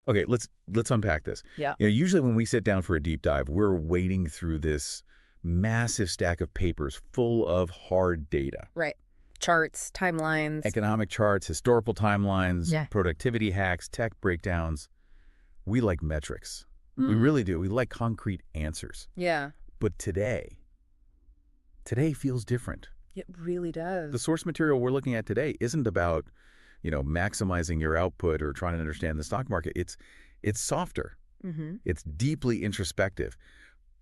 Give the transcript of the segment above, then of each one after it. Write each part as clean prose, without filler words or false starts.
Okay, let's unpack this. Yeah. Usually when we sit down for a deep dive, we're wading through this massive stack of papers full of hard data. Right. Charts, timelines. Economic charts, historical timelines, Yeah. productivity hacks, tech breakdowns. We like metrics. We Mm. really do. We like concrete answers. Yeah. But today feels different. It really does. The source material we're looking at today isn't about, maximizing your output or trying to understand the stock market. It's softer. Mm-hmm. It's deeply introspective.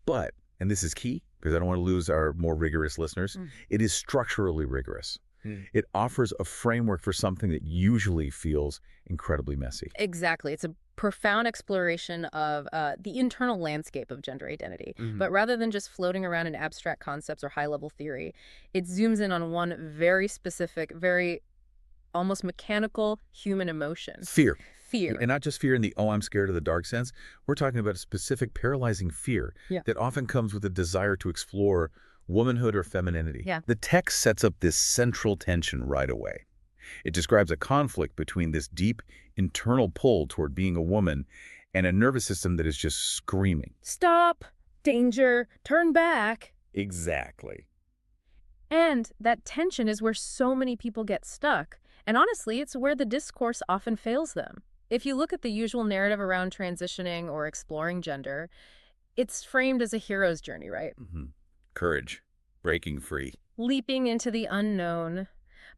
But, and this is key, because I don't want to lose our more rigorous listeners, it is structurally rigorous. It offers a framework for something that usually feels incredibly messy. Exactly. It's a profound exploration of the internal landscape of gender identity. Mm-hmm. But rather than just floating around in abstract concepts or high-level theory, it zooms in on one very specific, very almost mechanical human emotion. Fear. Fear. And not just fear in the, oh, I'm scared of the dark sense. We're talking about a specific paralyzing fear that often comes with a desire to explore womanhood or femininity. Yeah. The text sets up this central tension right away. It describes a conflict between this deep internal pull toward being a woman and a nervous system that is just screaming. Stop! Danger! Turn back! Exactly. And that tension is where so many people get stuck. And honestly, it's where the discourse often fails them. If you look at the usual narrative around transitioning or exploring gender, it's framed as a hero's journey, right? Mm-hmm. Courage. Breaking free. Leaping into the unknown.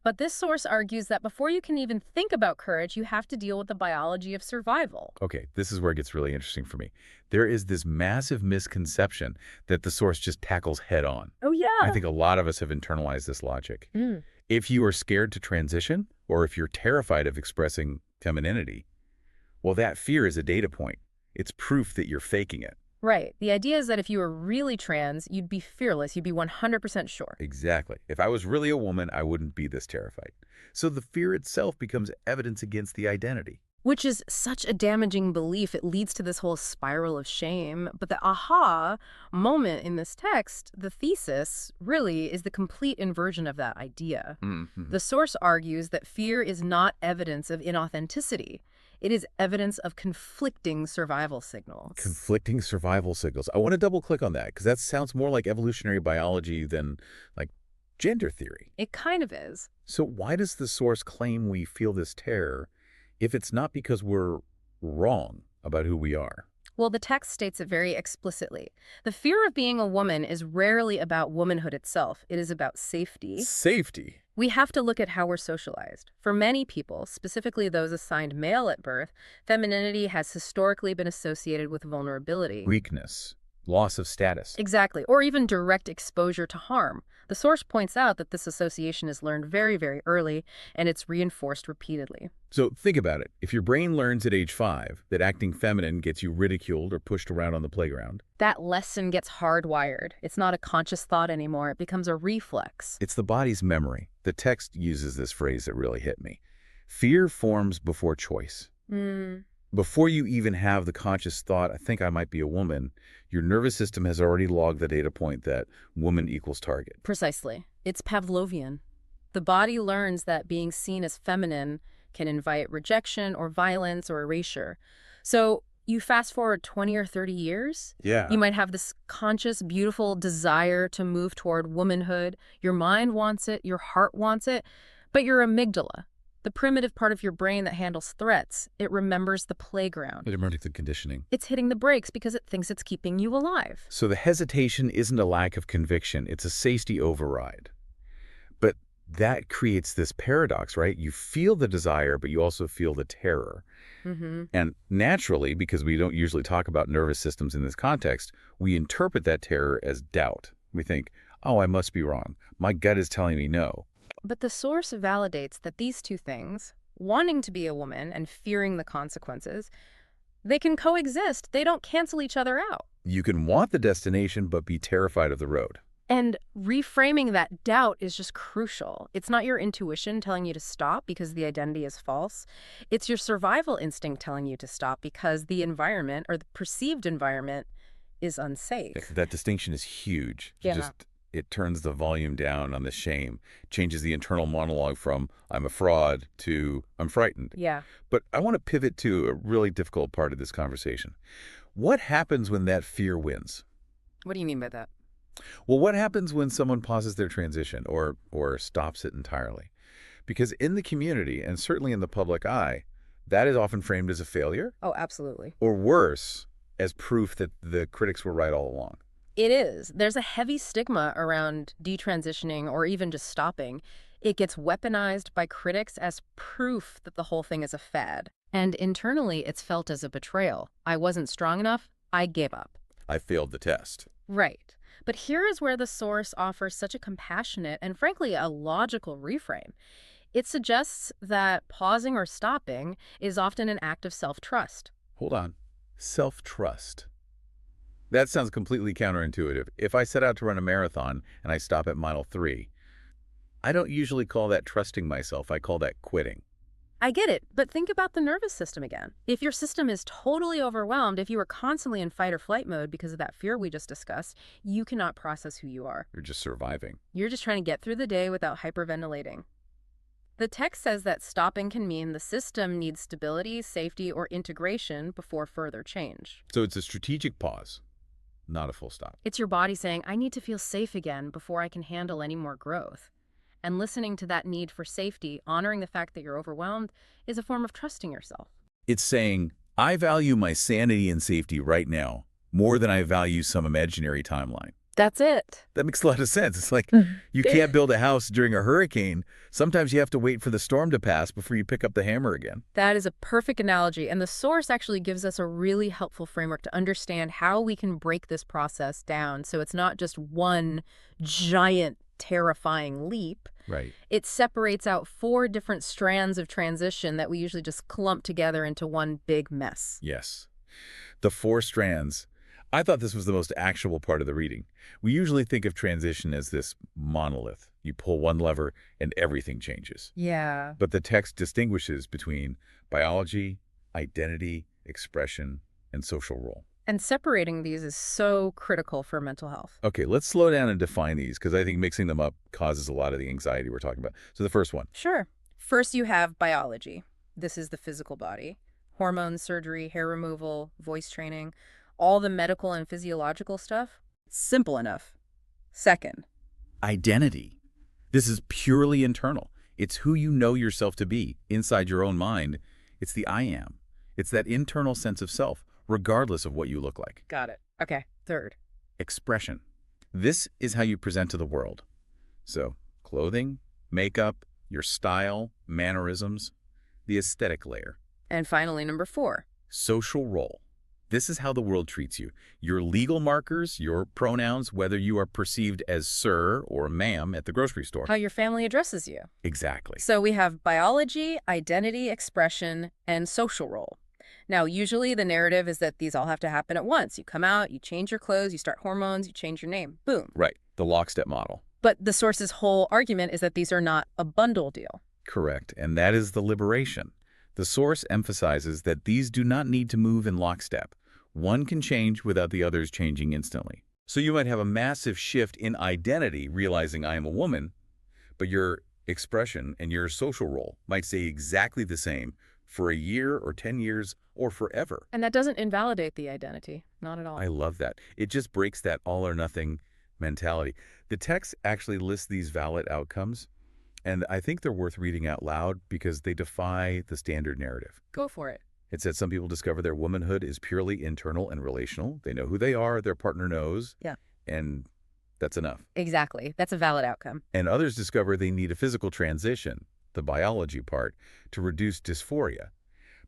But this source argues that before you can even think about courage, you have to deal with the biology of survival. Okay, this is where it gets really interesting for me. There is this massive misconception that the source just tackles head on. Oh, yeah. I think a lot of us have internalized this logic. If you are scared to transition, or if you're terrified of expressing femininity, well, that fear is a data point. It's proof that you're faking it. Right. The idea is that if you were really trans, you'd be fearless. You'd be 100% sure. Exactly. If I was really a woman, I wouldn't be this terrified. So the fear itself becomes evidence against the identity. Which is such a damaging belief. It leads to this whole spiral of shame. But the aha moment in this text, the thesis, really is the complete inversion of that idea. Mm-hmm. The source argues that fear is not evidence of inauthenticity. It is evidence of conflicting survival signals. Conflicting survival signals. I want to double click on that because that sounds more like evolutionary biology than like gender theory. It kind of is. So why does the source claim we feel this terror if it's not because we're wrong about who we are? Well, the text states it very explicitly. The fear of being a woman is rarely about womanhood itself. It is about safety. Safety? We have to look at how we're socialized. For many people, specifically those assigned male at birth, femininity has historically been associated with vulnerability. Weakness. Loss of status. Exactly, or even direct exposure to harm. The source points out that this association is learned very, very early, and it's reinforced repeatedly. So think about it. If your brain learns at age 5 that acting feminine gets you ridiculed or pushed around on the playground, that lesson gets hardwired. It's not a conscious thought anymore. It becomes a reflex. it's the body's memory. The text uses this phrase that really hit me. Fear forms before choice. Before you even have the conscious thought, I think I might be a woman, your nervous system has already logged the data point that woman equals target. Precisely. It's Pavlovian. The body learns that being seen as feminine can invite rejection or violence or erasure. So you fast forward 20 or 30 years, Yeah. you might have this conscious, beautiful desire to move toward womanhood. Your mind wants it, your heart wants it, but your amygdala, the primitive part of your brain that handles threats, it remembers the playground. It emerged the conditioning. It's hitting the brakes because it thinks it's keeping you alive. So the hesitation isn't a lack of conviction, it's a safety override. But that creates this paradox, right? You feel the desire, but you also feel the terror. And naturally, because we don't usually talk about nervous systems in this context, we interpret that terror as doubt. We think, oh, I must be wrong. My gut is telling me no. But the source validates that these two things, wanting to be a woman and fearing the consequences, they can coexist. They don't cancel each other out. You can want the destination, but be terrified of the road. And reframing that doubt is just crucial. It's not your intuition telling you to stop because the identity is false. It's your survival instinct telling you to stop because the environment or the perceived environment is unsafe. That distinction is huge. Yeah. It turns the volume down on the shame, changes the internal monologue from "I'm a fraud" to "I'm frightened." Yeah. But I want to pivot to a really difficult part of this conversation. What happens when that fear wins? What do you mean by that? Well, what happens when someone pauses their transition or stops it entirely? Because in the community, and certainly in the public eye, that is often framed as a failure, Oh, absolutely. or worse, as proof that the critics were right all along. It is. There's a heavy stigma around detransitioning or even just stopping. It gets weaponized by critics as proof that the whole thing is a fad. And internally, it's felt as a betrayal. I wasn't strong enough. I gave up. I failed the test. Right. But here is where the source offers such a compassionate and frankly a logical reframe. It suggests that pausing or stopping is often an act of self-trust. Hold on. Self-trust. That sounds completely counterintuitive. If I set out to run a marathon and I stop at mile 3, I don't usually call that trusting myself. I call that quitting. I get it, but think about the nervous system again. If your system is totally overwhelmed, if you are constantly in fight or flight mode because of that fear we just discussed, you cannot process who you are. You're just surviving. You're just trying to get through the day without hyperventilating. The text says that stopping can mean the system needs stability, safety, or integration before further change. So it's a strategic pause, not a full stop. It's your body saying, I need to feel safe again before I can handle any more growth. And listening to that need for safety, honoring the fact that you're overwhelmed, is a form of trusting yourself. It's saying, I value my sanity and safety right now more than I value some imaginary timeline. That's it. That makes a lot of sense. It's like you can't build a house during a hurricane. Sometimes you have to wait for the storm to pass before you pick up the hammer again. That is a perfect analogy, and the source actually gives us a really helpful framework to understand how we can break this process down so it's not just one giant, terrifying leap. Right. It separates out 4 different strands of transition that we usually just clump together into one big mess. Yes. The 4 strands. I thought this was the most actionable part of the reading. We usually think of transition as this monolith. You pull one lever and everything changes. Yeah. But the text distinguishes between biology, identity, expression, and social role. And separating these is so critical for mental health. Okay, let's slow down and define these because I think mixing them up causes a lot of the anxiety we're talking about. So the first one. Sure. First, you have biology. This is the physical body. Hormones, surgery, hair removal, voice training, all the medical and physiological stuff. Simple enough. Second, Identity. This is purely internal. It's who you know yourself to be inside your own mind. It's the I am. It's that internal sense of self, regardless of what you look like. got it. Okay. Third, Expression. This is how you present to the world. So, clothing, makeup, your style, mannerisms, the aesthetic layer. and finally, number 4. Social role. This is how the world treats you. Your legal markers, your pronouns, whether you are perceived as sir or ma'am at the grocery store. How your family addresses you. Exactly. So we have biology, identity, expression, and social role. Now, usually the narrative is that these all have to happen at once. You come out, you change your clothes, you start hormones, you change your name. Boom. Right. The lockstep model. But the source's whole argument is that these are not a bundle deal. Correct. And that is the liberation. The source emphasizes that these do not need to move in lockstep. One can change without the others changing instantly. So you might have a massive shift in identity, realizing I am a woman, but your expression and your social role might stay exactly the same for a year or 10 years or forever. And that doesn't invalidate the identity. Not at all. I love that. It just breaks that all or nothing mentality. The text actually lists these valid outcomes, and I think they're worth reading out loud because they defy the standard narrative. Go for it. It said some people discover their womanhood is purely internal and relational. They know who they are, their partner knows, Yeah. and that's enough. Exactly. That's a valid outcome. And others discover they need a physical transition, the biology part, to reduce dysphoria.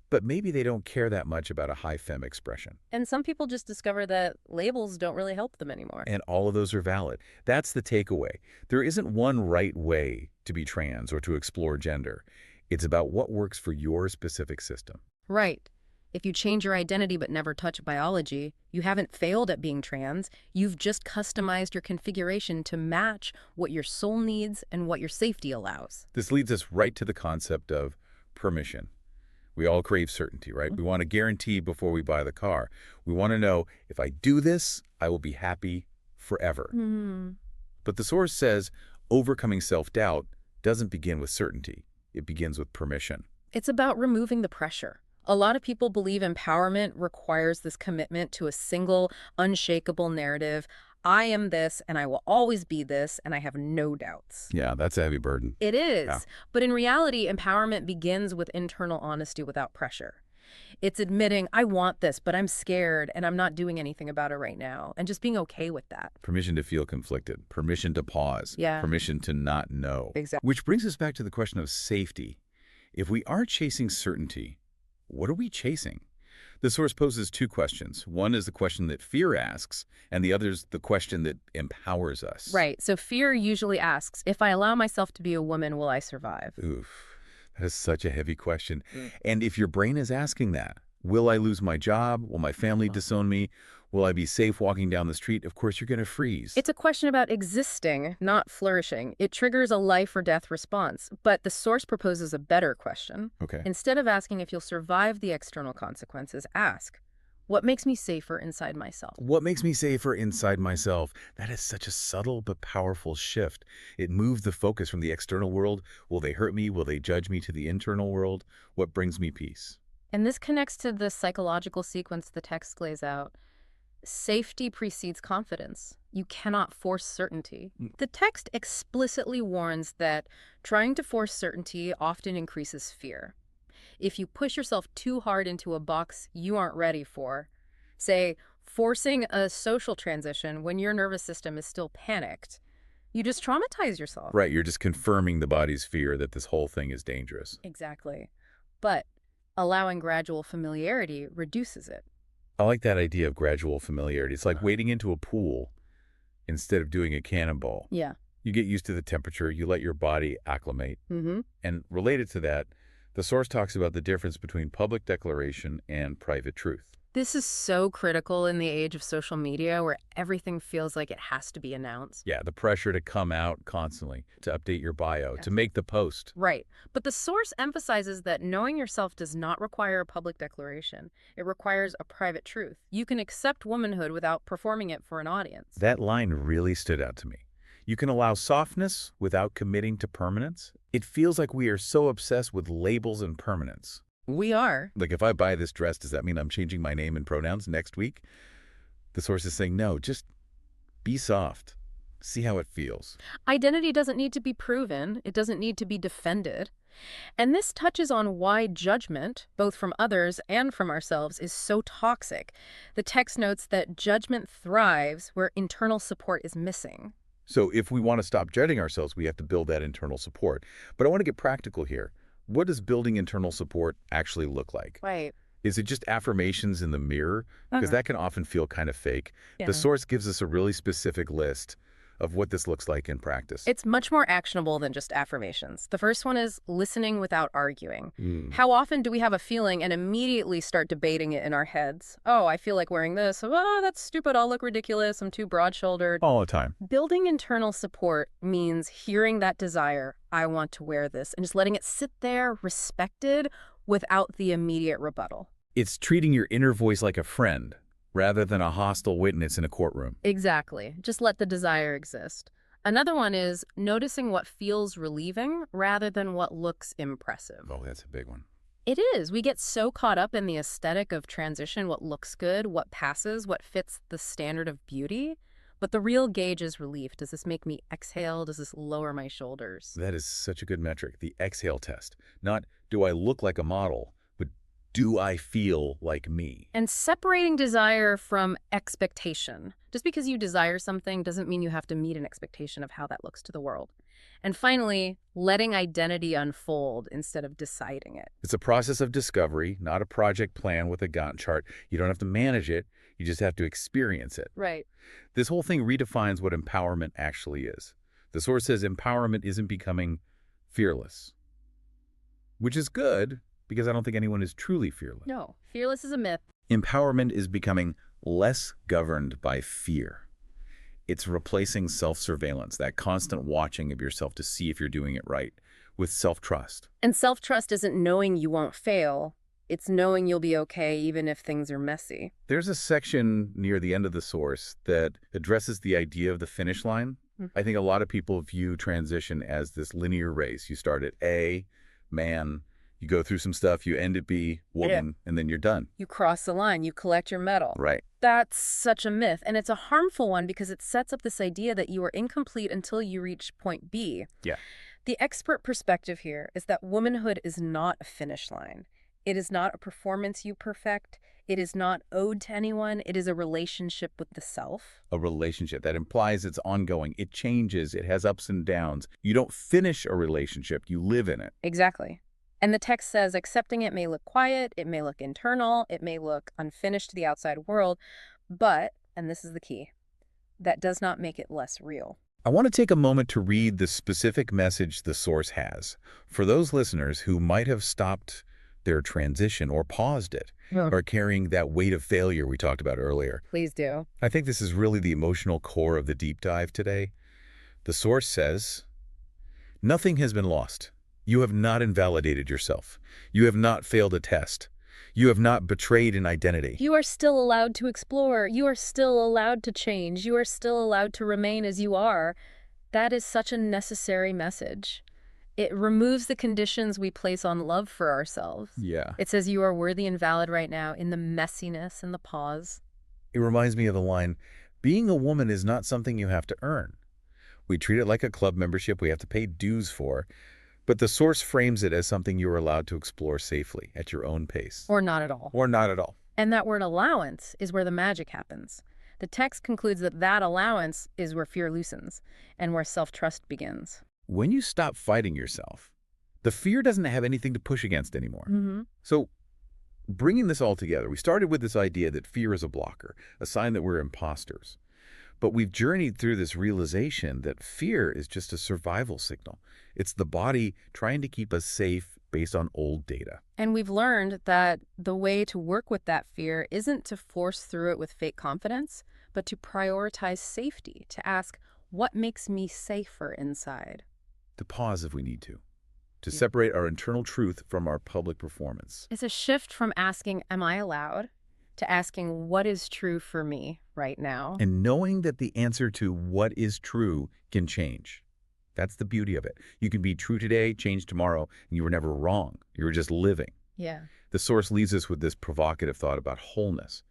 But maybe they don't care that much about a high femme expression. And some people just discover that labels don't really help them anymore. And all of those are valid. That's the takeaway. There isn't one right way to be trans or to explore gender. It's about what works for your specific system. Right. If you change your identity but never touch biology, you haven't failed at being trans. You've just customized your configuration to match what your soul needs and what your safety allows. This leads us right to the concept of permission. We all crave certainty, right? We want a guarantee before we buy the car. We want to know, if I do this, I will be happy forever. But the source says overcoming self-doubt doesn't begin with certainty. It begins with permission. It's about removing the pressure. A lot of people believe empowerment requires this commitment to a single, unshakable narrative. I am this, and I will always be this, and I have no doubts. Yeah, that's a heavy burden. It is. Yeah. But in reality, empowerment begins with internal honesty without pressure. It's admitting, I want this, but I'm scared, and I'm not doing anything about it right now, and just being okay with that. Permission to feel conflicted, permission to pause, Yeah. permission to not know. Exactly. Which brings us back to the question of safety. If we are chasing certainty, what are we chasing? The source poses two questions. One is the question that fear asks, and the other is the question that empowers us. Right. So fear usually asks, if I allow myself to be a woman, will I survive? Oof, that is such a heavy question. Mm. And if your brain is asking that, will I lose my job? Will my family disown me? Will I be safe walking down the street? Of course, you're going to freeze. It's a question about existing, not flourishing. It triggers a life or death response. But the source proposes a better question. Okay. Instead of asking if you'll survive the external consequences, ask, what makes me safer inside myself? What makes me safer inside myself? That is such a subtle but powerful shift. It moves the focus from the external world. Will they hurt me? Will they judge me? To the internal world. What brings me peace? And this connects to the psychological sequence the text lays out. Safety precedes confidence. You cannot force certainty. The text explicitly warns that trying to force certainty often increases fear. If you push yourself too hard into a box you aren't ready for, say, forcing a social transition when your nervous system is still panicked, you just traumatize yourself. Right, you're just confirming the body's fear that this whole thing is dangerous. Exactly. But allowing gradual familiarity reduces it. I like that idea of gradual familiarity. It's like wading into a pool instead of doing a cannonball. Yeah. You get used to the temperature, you let your body acclimate. Mm-hmm. And related to that, the source talks about the difference between public declaration and private truth. This is so critical in the age of social media where everything feels like it has to be announced. Yeah, the pressure to come out constantly, to update your bio, to make the post. Right. But the source emphasizes that knowing yourself does not require a public declaration. It requires a private truth. You can accept womanhood without performing it for an audience. That line really stood out to me. You can allow softness without committing to permanence. It feels like we are so obsessed with labels and permanence. We are. Like, if I buy this dress, does that mean I'm changing my name and pronouns next week? The source is saying, no, just be soft. See how it feels. Identity doesn't need to be proven. It doesn't need to be defended. And this touches on why judgment, both from others and from ourselves, is so toxic. The text notes that judgment thrives where internal support is missing. So if we want to stop judging ourselves, we have to build that internal support. But I want to get practical here. What does building internal support actually look like? Right. Is it just affirmations in the mirror? Because that can often feel kind of fake. Yeah. The source gives us a really specific list of what this looks like in practice. It's much more actionable than just affirmations. The first one is listening without arguing. How often do we have a feeling and immediately start debating it in our heads? Oh, I feel like wearing this. Oh, that's stupid. I'll look ridiculous. I'm too broad-shouldered. All the time. Building internal support means hearing that desire, I want to wear this, and just letting it sit there respected without the immediate rebuttal. It's treating your inner voice like a friend rather than a hostile witness in a courtroom. Exactly. Just let the desire exist. Another one is noticing what feels relieving rather than what looks impressive. Oh, that's a big one. It is. We get so caught up in the aesthetic of transition, what looks good, what passes, what fits the standard of beauty. But the real gauge is relief. Does this make me exhale? Does this lower my shoulders? That is such a good metric. The exhale test. Not, do I look like a model, but do I feel like me? And separating desire from expectation. Just because you desire something doesn't mean you have to meet an expectation of how that looks to the world. And finally, letting identity unfold instead of deciding it. It's a process of discovery, not a project plan with a Gantt chart. You don't have to manage it. You just have to experience it. Right. This whole thing redefines what empowerment actually is. The source says empowerment isn't becoming fearless, which is good because I don't think anyone is truly fearless. No, fearless is a myth. Empowerment is becoming less governed by fear. It's replacing self-surveillance, that constant watching of yourself to see if you're doing it right, with self-trust. And self-trust isn't knowing you won't fail. It's knowing you'll be okay even if things are messy. There's a section near the end of the source that addresses the idea of the finish line. Mm. I think a lot of people view transition as this linear race. You start at A, man, you go through some stuff, you end at B, Yeah. woman, and then you're done. You cross the line, you collect your medal. Right. That's such a myth, and it's a harmful one because it sets up this idea that you are incomplete until you reach point B. Yeah. The expert perspective here is that womanhood is not a finish line. It is not a performance you perfect. It is not owed to anyone. It is a relationship with the self. A relationship that implies it's ongoing. It changes. It has ups and downs. You don't finish a relationship. You live in it. Exactly. And the text says accepting it may look quiet, it may look internal, it may look unfinished to the outside world, but, and this is the key, that does not make it less real. I want to take a moment to read the specific message the source has for those listeners who might have stopped their transition or paused it, or carrying that weight of failure we talked about earlier. Please do. I think this is really the emotional core of the deep dive today. The source says, "Nothing has been lost. You have not invalidated yourself. You have not failed a test. You have not betrayed an identity." You are still allowed to explore. You are still allowed to change. You are still allowed to remain as you are. That is such a necessary message. It removes the conditions we place on love for ourselves. Yeah. It says you are worthy and valid right now in the messiness and the pause. It reminds me of the line, "Being a woman is not something you have to earn. We treat it like a club membership we have to pay dues for." But the source frames it as something you are allowed to explore safely at your own pace. Or not at all. Or not at all. And that word allowance is where the magic happens. The text concludes that that allowance is where fear loosens and where self-trust begins. When you stop fighting yourself, the fear doesn't have anything to push against anymore. Mm-hmm. So bringing this all together, we started with this idea that fear is a blocker, a sign that we're imposters. But we've journeyed through this realization that fear is just a survival signal. It's the body trying to keep us safe based on old data. And we've learned that the way to work with that fear isn't to force through it with fake confidence, but to prioritize safety, to ask, what makes me safer inside? To pause if we need to separate our internal truth from our public performance. It's a shift from asking, am I allowed, to asking, what is true for me right now? And knowing that the answer to what is true can change. That's the beauty of it. You can be true today, change tomorrow, and you were never wrong. You were just living. Yeah. The source leaves us with this provocative thought about wholeness.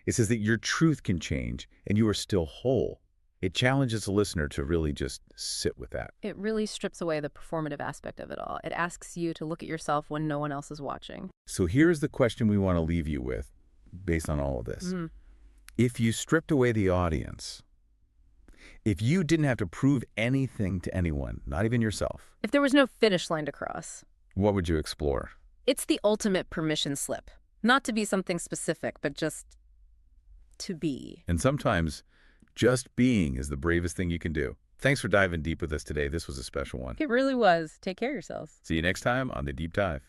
It says that your truth can change and you are still whole. It challenges the listener to really just sit with that. It really strips away the performative aspect of it all. It asks you to look at yourself when no one else is watching. So here's the question we want to leave you with based on all of this. If you stripped away the audience, if you didn't have to prove anything to anyone, not even yourself, If there was no finish line to cross, what would you explore? it's the ultimate permission slip. Not to be something specific, but just to be. And sometimes just being is the bravest thing you can do. Thanks for diving deep with us today. This was a special one. It really was. Take care of yourselves. See you next time on The Deep Dive.